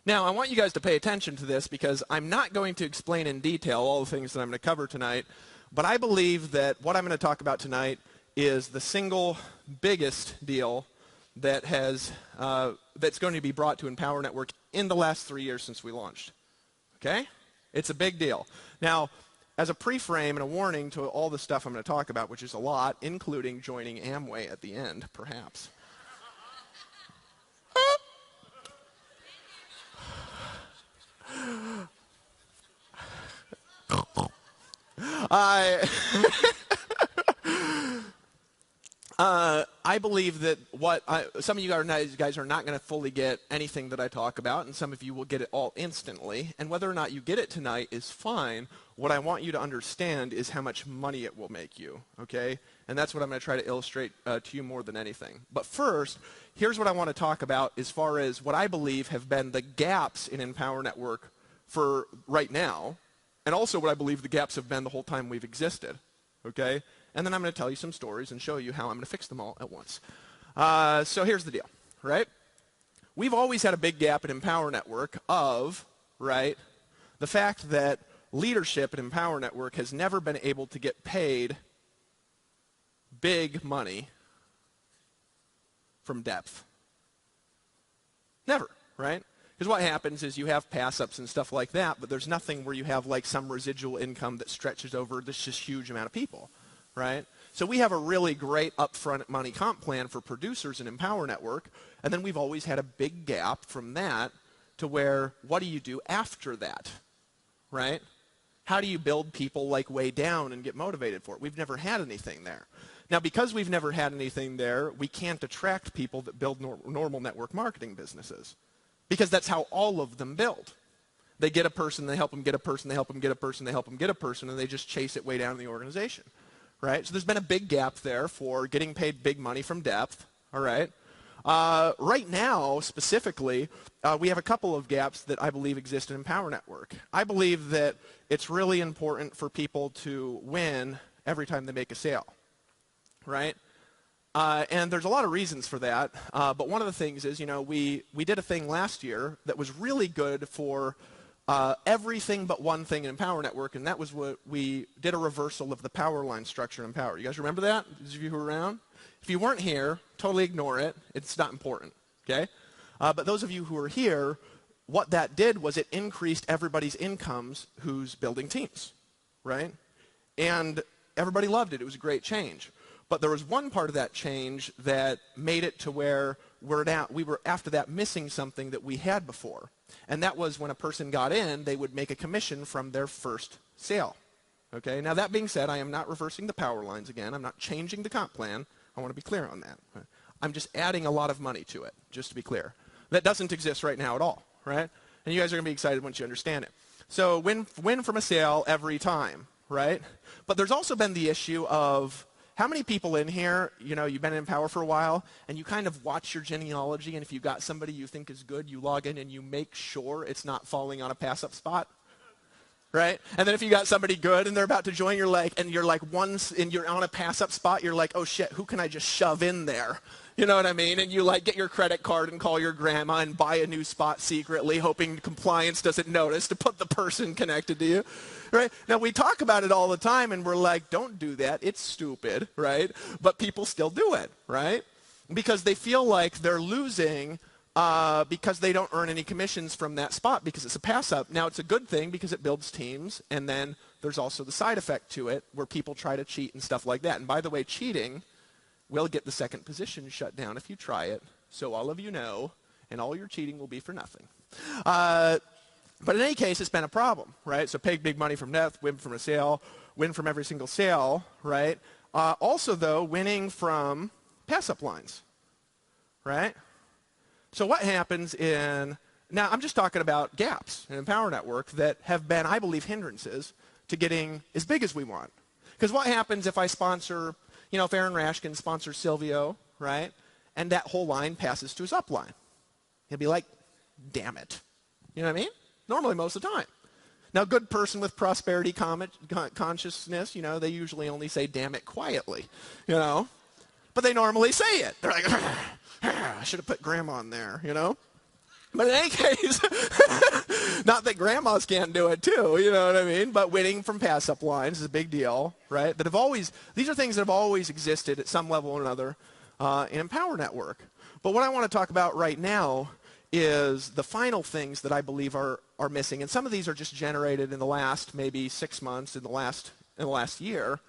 Now, I want you guys to pay attention to this because I'm not going to explain in detail all the things that I'm going to cover tonight, but I believe that what I'm going to talk about tonight is the single biggest deal that that's going to be brought to Empower Network in the last 3 years since we launched. Okay? It's a big deal. Now, as a pre-frame and a warning to all the stuff I'm going to talk about, which is a lot, including joining Amway at the end, perhaps. I believe that some of you guys are not going to fully get anything that I talk about, and some of you will get it all instantly. And whether or not you get it tonight is fine. What I want you to understand is how much money it will make you, okay? And that's what I'm going to try to illustrate to you more than anything. But first, here's what I want to talk about as far as what I believe have been the gaps in Empower Network for right now, and also what I believe the gaps have been the whole time we've existed, okay? And then I'm going to tell you some stories and show you how I'm going to fix them all at once. So here's the deal, right? We've always had a big gap in Empower Network of, right, the fact that leadership at Empower Network has never been able to get paid big money from depth. Never, right? Because what happens is you have pass-ups and stuff like that, but there's nothing where you have like some residual income that stretches over this just huge amount of people, right? So we have a really great upfront money comp plan for producers in Empower Network, and then we've always had a big gap from that to where, what do you do after that, right? How do you build people like way down and get motivated for it? We've never had anything there. Now, because we've never had anything there, we can't attract people that build normal network marketing businesses, because that's how all of them build. They get a person, they help them get a person, they help them get a person, they help them get a person, and they just chase it way down in the organization. Right? So there's been a big gap there for getting paid big money from depth. All right? Right now, specifically, we have a couple of gaps that I believe exist in Empower Network. I believe that it's really important for people to win every time they make a sale. Right? And there's a lot of reasons for that. But one of the things is, we did a thing last year that was really good for everything but one thing in Empower Network, and that was what we did, a reversal of the power line structure in Empower. You guys remember that? Those of you who were around? If you weren't here, totally ignore it. It's not important, okay? But those of you who are here, what that did was it increased everybody's incomes who's building teams, right? And everybody loved it. It was a great change. But there was one part of that change that made it to where we were after that missing something that we had before. And that was when a person got in, they would make a commission from their first sale. Okay? Now that being said, I am not reversing the power lines again. I'm not changing the comp plan. I want to be clear on that. I'm just adding a lot of money to it, just to be clear. That doesn't exist right now at all, right? And you guys are going to be excited once you understand it. So win from a sale every time, right? But there's also been the issue of how many people in here, you've been in Empower for a while, and you kind of watch your genealogy, and if you got somebody you think is good, you log in and you make sure it's not falling on a pass-up spot, right? And then if you got somebody good and they're about to join, you're on a pass-up spot, you're like, oh shit, who can I just shove in there? You know what I mean? And you get your credit card and call your grandma and buy a new spot secretly, hoping compliance doesn't notice to put the person connected to you, right? Now, we talk about it all the time, and we're like, don't do that. It's stupid, right? But people still do it, right? Because they feel like they're losing because they don't earn any commissions from that spot because it's a pass-up. Now, it's a good thing because it builds teams, and then there's also the side effect to it where people try to cheat and stuff like that. And by the way, cheating will get the second position shut down if you try it, so all of you know, and all your cheating will be for nothing. But in any case, it's been a problem, right? So pay big money from depth, win from a sale, win from every single sale, right? Also, though, winning from pass-up lines, right? So what happens now I'm just talking about gaps in Empower Network that have been, I believe, hindrances to getting as big as we want. Because what happens if I sponsor, if Aaron Rashkin sponsors Silvio, right? And that whole line passes to his upline. He'll be like, damn it. You know what I mean? Normally most of the time. Now, good person with prosperity consciousness, they usually only say damn it quietly, But they normally say it. They're like, I should have put grandma in there, But in any case, not that grandmas can't do it too, you know what I mean? But winning from pass-up lines is a big deal, right? These are things that have always existed at some level or another in Empower Network. But what I want to talk about right now is the final things that I believe are missing. And some of these are just generated in the last maybe 6 months, in the last year.